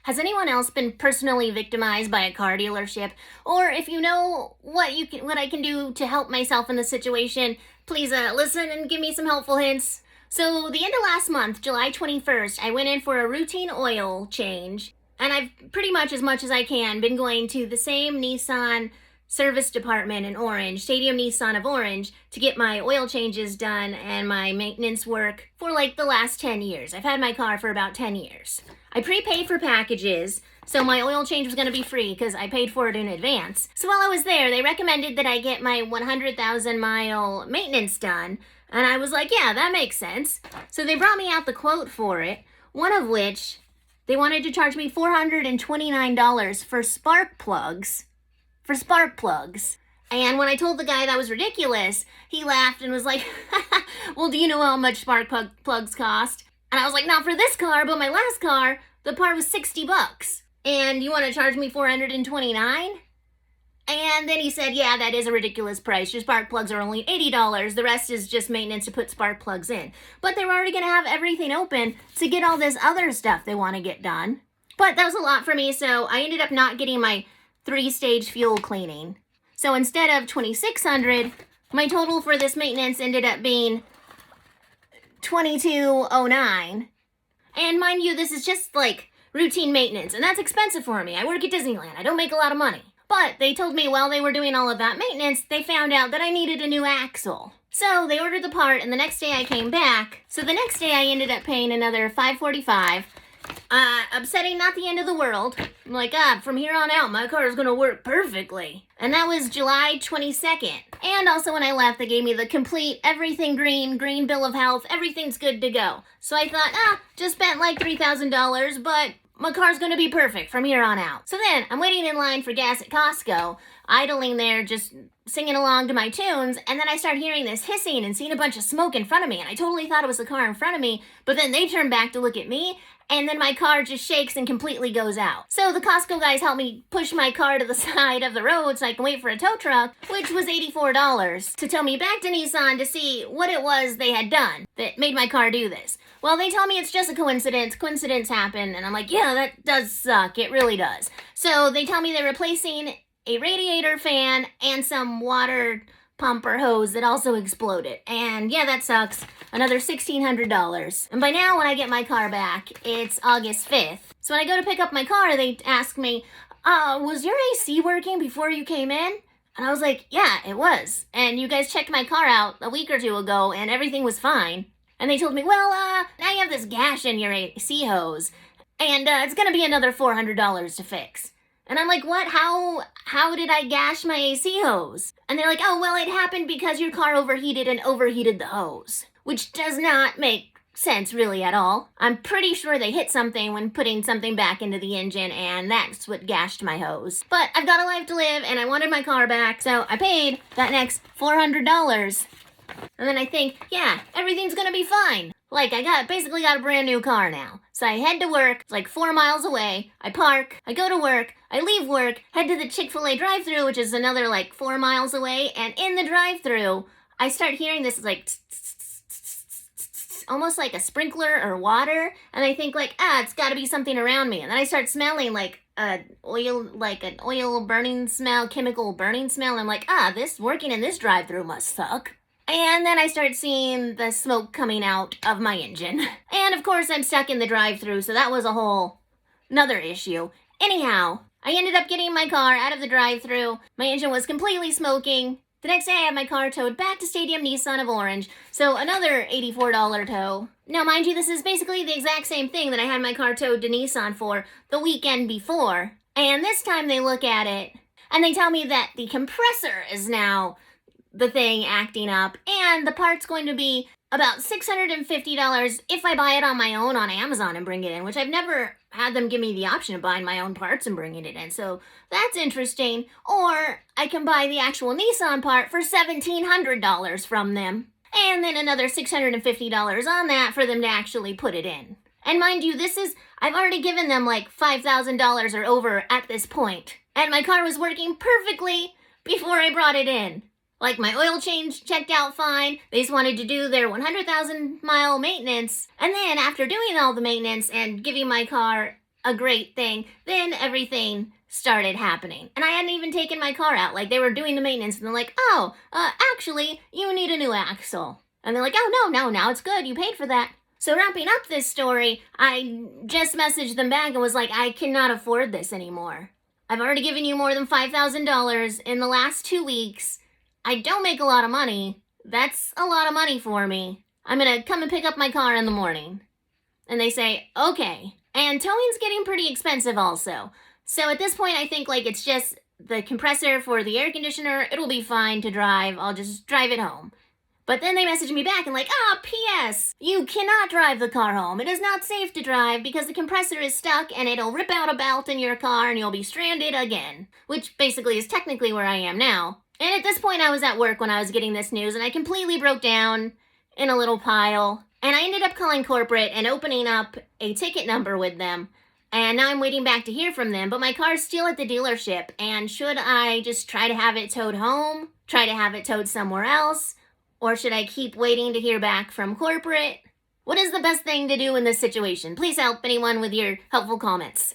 Has anyone else been personally victimized by a car dealership? Or if you know what I can do to help myself in the situation, please listen and give me some helpful hints. So the end of last month, July 21st, I went in for a routine oil change, and I've pretty much as I can been going to the same Nissan service department in Orange, Stadium Nissan of Orange, to get my oil changes done and my maintenance work for like the last 10 years. I've had my car for about 10 years. I prepaid for packages, so my oil change was going to be free because I paid for it in advance. So while I was there, they recommended that I get my 100,000 mile maintenance done, and I was like, yeah, that makes sense. So they brought me out the quote for it, one of which they wanted to charge me $429 for spark plugs. And when I told the guy that was ridiculous, he laughed and was like, well, do you know how much spark plugs cost? And I was like, not for this car, but my last car, the part was $60. And you want to charge me $429? And then he said, yeah, that is a ridiculous price. Your spark plugs are only $80. The rest is just maintenance to put spark plugs in. But they're already going to have everything open to get all this other stuff they want to get done. But that was a lot for me, so I ended up not getting my 3-stage fuel cleaning. So instead of $2,600, my total for this maintenance ended up being $2,209. And mind you, this is just like routine maintenance, and that's expensive for me. I work at Disneyland. I don't make a lot of money. But they told me while they were doing all of that maintenance, they found out that I needed a new axle. So they ordered the part, and the next day I came back. So the next day I ended up paying another $545. Upsetting, not the end of the world. I'm like, from here on out, my car is going to work perfectly. And that was July 22nd. And also when I left, they gave me the complete everything green bill of health. Everything's good to go. So I thought, just spent like $3,000, but my car's going to be perfect from here on out. So then I'm waiting in line for gas at Costco, idling there, just singing along to my tunes, and then I start hearing this hissing and seeing a bunch of smoke in front of me, and I totally thought it was the car in front of me, but then they turn back to look at me, and then my car just shakes and completely goes out. So the Costco guys helped me push my car to the side of the road so I can wait for a tow truck, which was $84, to tow me back to Nissan to see what it was they had done that made my car do this. Well, they tell me it's just a coincidence. Coincidence happen, and I'm like, yeah, that does suck. It really does. So they tell me they're replacing a radiator fan and some water pump or hose that also exploded. And yeah, that sucks. Another $1,600. And by now, when I get my car back, it's August 5th. So when I go to pick up my car, they ask me, was your AC working before you came in? And I was like, yeah, it was. And you guys checked my car out a week or two ago, and everything was fine. And they told me, well, now you have this gash in your AC hose, and it's going to be another $400 to fix. And I'm like, what? How did I gash my AC hose? And they're like, oh, well, it happened because your car overheated and overheated the hose. Which does not make sense really at all. I'm pretty sure they hit something when putting something back into the engine, and that's what gashed my hose. But I've got a life to live, and I wanted my car back, so I paid that next $400. And then I think, yeah, everything's gonna be fine. Like, I basically got a brand new car now. So I head to work, it's like 4 miles away, I park, I go to work, I leave work, head to the Chick-fil-A drive-thru, which is another like 4 miles away, and in the drive-thru, I start hearing this like almost like a sprinkler or water, and I think like, it's gotta be something around me. And then I start smelling like an oil burning smell, chemical burning smell, and I'm like, this working in this drive-thru must suck. And then I start seeing the smoke coming out of my engine. And of course I'm stuck in the drive-thru, so that was a whole another issue. Anyhow, I ended up getting my car out of the drive-thru. My engine was completely smoking. The next day I had my car towed back to Stadium Nissan of Orange, so another $84 tow. Now mind you, this is basically the exact same thing that I had my car towed to Nissan for the weekend before. And this time they look at it, and they tell me that the compressor is now the thing acting up, and the part's going to be about $650 if I buy it on my own on Amazon and bring it in, which I've never had them give me the option of buying my own parts and bringing it in, so that's interesting. Or I can buy the actual Nissan part for $1,700 from them, and then another $650 on that for them to actually put it in. And mind you, I've already given them like $5,000 or over at this point, and my car was working perfectly before I brought it in. Like, my oil change checked out fine. They just wanted to do their 100,000 mile maintenance. And then after doing all the maintenance and giving my car a great thing. Then everything started happening. And I hadn't even taken my car out. Like, they were doing the maintenance, and they're like, oh, actually, you need a new axle. And they're like, oh, no, now it's good. You paid for that. So wrapping up this story, I just messaged them back and was like, I cannot afford this anymore. I've already given you more than $5,000 in the last 2 weeks. I don't make a lot of money. That's a lot of money for me. I'm gonna come and pick up my car in the morning. And they say, okay. And towing's getting pretty expensive also. So at this point, I think like it's just the compressor for the air conditioner. It'll be fine to drive. I'll just drive it home. But then they messaged me back and like, P.S. You cannot drive the car home. It is not safe to drive because the compressor is stuck and it'll rip out a belt in your car and you'll be stranded again. Which basically is technically where I am now. And at this point I was at work when I was getting this news and I completely broke down in a little pile. And I ended up calling corporate and opening up a ticket number with them. And now I'm waiting back to hear from them, but my car's still at the dealership. And should I just try to have it towed home? Try to have it towed somewhere else? Or should I keep waiting to hear back from corporate? What is the best thing to do in this situation? Please help anyone with your helpful comments.